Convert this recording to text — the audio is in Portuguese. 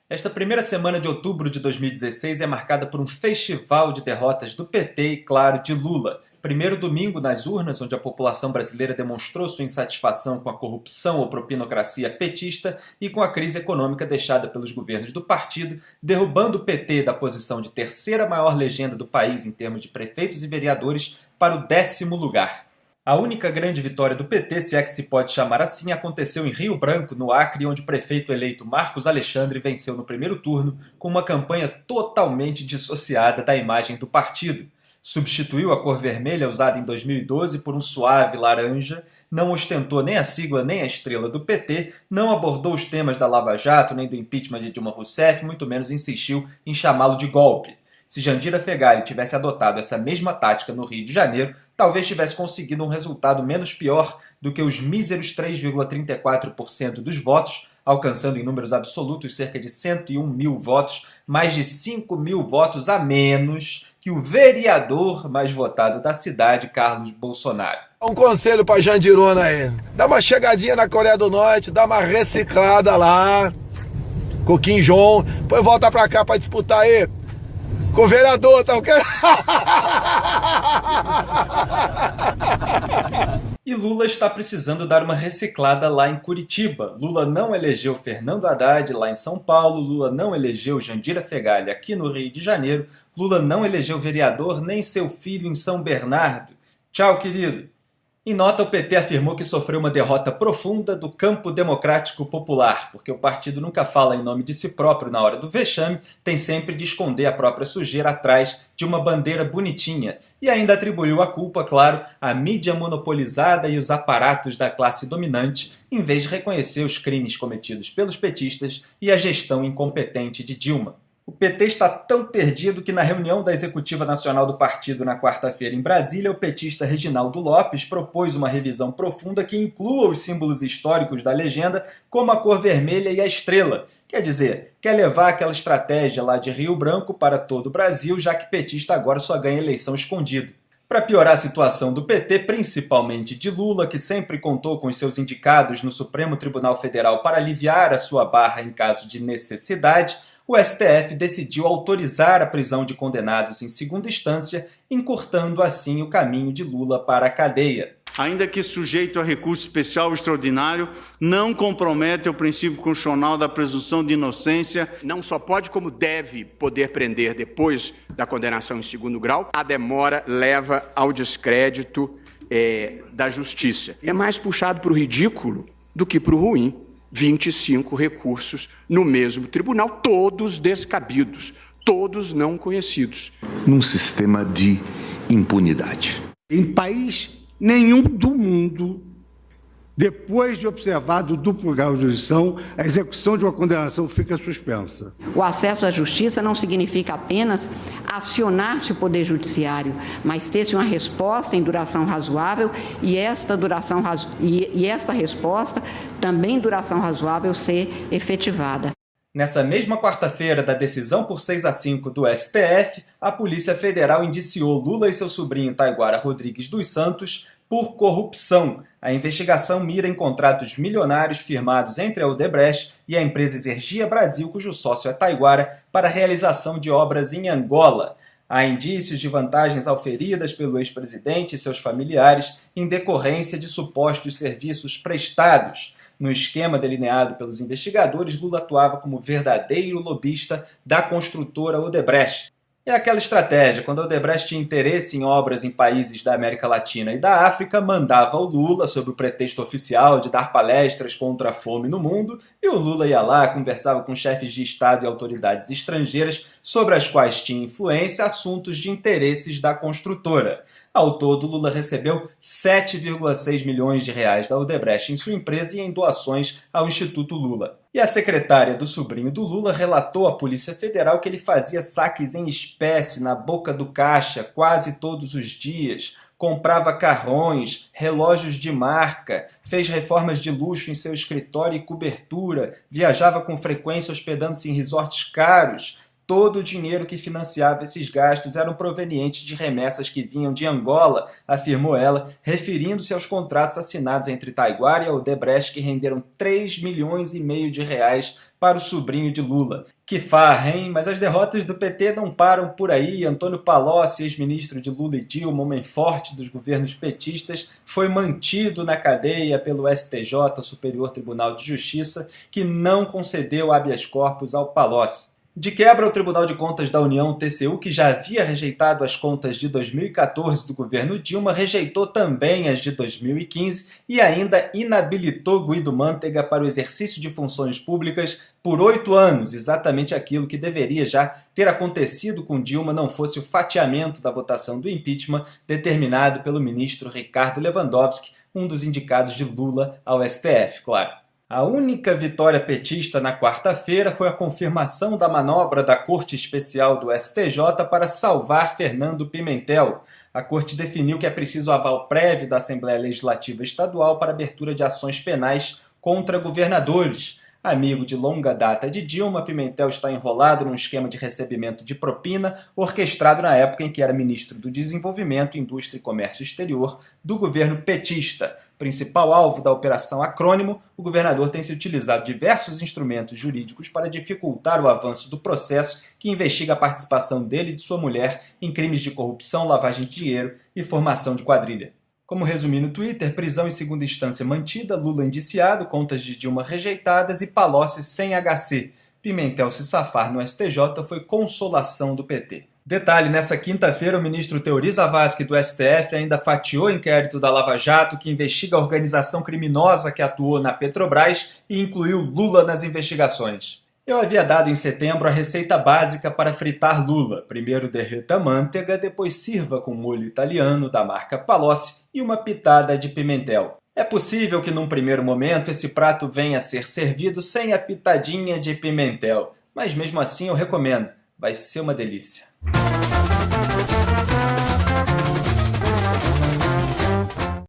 Esta primeira semana de outubro de 2016 é marcada por um festival de derrotas do PT e, claro, de Lula. Primeiro domingo nas urnas, onde a população brasileira demonstrou sua insatisfação com a corrupção ou propinocracia petista e com a crise econômica deixada pelos governos do partido, derrubando o PT da posição de terceira maior legenda do país em termos de prefeitos e vereadores para o 10º lugar. A única grande vitória do PT, se é que se pode chamar assim, aconteceu em Rio Branco, no Acre, onde o prefeito eleito Marcos Alexandre venceu no primeiro turno com uma campanha totalmente dissociada da imagem do partido. Substituiu a cor vermelha usada em 2012 por um suave laranja, não ostentou nem a sigla nem a estrela do PT, não abordou os temas da Lava Jato nem do impeachment de Dilma Rousseff, muito menos insistiu em chamá-lo de golpe. Se Jandira Fegali tivesse adotado essa mesma tática no Rio de Janeiro, talvez tivesse conseguido um resultado menos pior do que os míseros 3,34% dos votos, alcançando em números absolutos cerca de 101 mil votos, mais de 5 mil votos a menos que o vereador mais votado da cidade, Carlos Bolsonaro. Um conselho pra Jandirona aí, dá uma chegadinha na Coreia do Norte, dá uma reciclada lá, com o Kim Jong, depois volta pra cá pra disputar aí com o vereador, tá ok? E Lula está precisando dar uma reciclada lá em Curitiba. Lula não elegeu Fernando Haddad lá em São Paulo, Lula não elegeu Jandira Fegali aqui no Rio de Janeiro, Lula não elegeu vereador nem seu filho em São Bernardo. Tchau, querido! Em nota, o PT afirmou que sofreu uma derrota profunda do campo democrático popular, porque o partido nunca fala em nome de si próprio na hora do vexame, tem sempre de esconder a própria sujeira atrás de uma bandeira bonitinha, e ainda atribuiu a culpa, claro, à mídia monopolizada e os aparatos da classe dominante, em vez de reconhecer os crimes cometidos pelos petistas e a gestão incompetente de Dilma. O PT está tão perdido que na reunião da Executiva Nacional do partido na quarta-feira em Brasília, o petista Reginaldo Lopes propôs uma revisão profunda que inclua os símbolos históricos da legenda, como a cor vermelha e a estrela. Quer dizer, quer levar aquela estratégia lá de Rio Branco para todo o Brasil, já que petista agora só ganha eleição escondido. Para piorar a situação do PT, principalmente de Lula, que sempre contou com os seus indicados no Supremo Tribunal Federal para aliviar a sua barra em caso de necessidade, o STF decidiu autorizar a prisão de condenados em segunda instância, encurtando assim o caminho de Lula para a cadeia. Ainda que sujeito a recurso especial extraordinário, não compromete o princípio constitucional da presunção de inocência. Não só pode, como deve poder prender depois da condenação em segundo grau. A demora leva ao descrédito da justiça. É mais puxado para o ridículo do que para o ruim. 25 recursos no mesmo tribunal, todos descabidos, todos não conhecidos. Num sistema de impunidade. Em país nenhum do mundo, depois de observado o duplo grau de jurisdição, a execução de uma condenação fica suspensa. O acesso à justiça não significa apenas acionar-se o Poder Judiciário, mas ter-se uma resposta em duração razoável e esta resposta, também em duração razoável, ser efetivada. Nessa mesma quarta-feira da decisão por 6-5 do STF, a Polícia Federal indiciou Lula e seu sobrinho Taiguara Rodrigues dos Santos por corrupção. A investigação mira em contratos milionários firmados entre a Odebrecht e a empresa Exergia Brasil, cujo sócio é Taiguara, para a realização de obras em Angola. Há indícios de vantagens auferidas pelo ex-presidente e seus familiares em decorrência de supostos serviços prestados. No esquema delineado pelos investigadores, Lula atuava como verdadeiro lobista da construtora Odebrecht. É aquela estratégia, quando a Odebrecht tinha interesse em obras em países da América Latina e da África, mandava o Lula sob o pretexto oficial de dar palestras contra a fome no mundo, e o Lula ia lá, conversava com chefes de Estado e autoridades estrangeiras sobre as quais tinha influência assuntos de interesses da construtora. Ao todo, Lula recebeu 7,6 milhões de reais da Odebrecht em sua empresa e em doações ao Instituto Lula. E a secretária do sobrinho do Lula relatou à Polícia Federal que ele fazia saques em espécie na boca do caixa quase todos os dias, comprava carrões, relógios de marca, fez reformas de luxo em seu escritório e cobertura, viajava com frequência hospedando-se em resorts caros. todo o dinheiro que financiava esses gastos eram provenientes de remessas que vinham de Angola, afirmou ela, referindo-se aos contratos assinados entre Taiguara e a Odebrecht que renderam 3,5 milhões de reais para o sobrinho de Lula. Que farra, hein? Mas as derrotas do PT não param por aí. Antônio Palocci, ex-ministro de Lula e Dilma, homem forte dos governos petistas, foi mantido na cadeia pelo STJ, Superior Tribunal de Justiça, que não concedeu habeas corpus ao Palocci. De quebra, o Tribunal de Contas da União, TCU, que já havia rejeitado as contas de 2014 do governo Dilma, rejeitou também as de 2015 e ainda inabilitou Guido Mantega para o exercício de funções públicas por 8 anos, exatamente aquilo que deveria já ter acontecido com Dilma não fosse o fatiamento da votação do impeachment determinado pelo ministro Ricardo Lewandowski, um dos indicados de Lula ao STF, claro. A única vitória petista na quarta-feira foi a confirmação da manobra da Corte Especial do STJ para salvar Fernando Pimentel. A Corte definiu que é preciso aval prévio da Assembleia Legislativa Estadual para abertura de ações penais contra governadores. Amigo de longa data de Dilma, Pimentel está enrolado num esquema de recebimento de propina orquestrado na época em que era ministro do Desenvolvimento, Indústria e Comércio Exterior do governo petista. Principal alvo da Operação Acrônimo, o governador tem se utilizado diversos instrumentos jurídicos para dificultar o avanço do processo que investiga a participação dele e de sua mulher em crimes de corrupção, lavagem de dinheiro e formação de quadrilha. Como resumi no Twitter, prisão em segunda instância mantida, Lula indiciado, contas de Dilma rejeitadas e Palocci sem HC. Pimentel se safar no STJ foi consolação do PT. Detalhe, nessa quinta-feira o ministro Teori Zavascki do STF ainda fatiou o inquérito da Lava Jato que investiga a organização criminosa que atuou na Petrobras e incluiu Lula nas investigações. Eu havia dado em setembro a receita básica para fritar Lula. Primeiro derreta a manteiga, depois sirva com molho italiano da marca Palocci e uma pitada de pimentel. É possível que num primeiro momento esse prato venha a ser servido sem a pitadinha de pimentel, mas mesmo assim eu recomendo, vai ser uma delícia.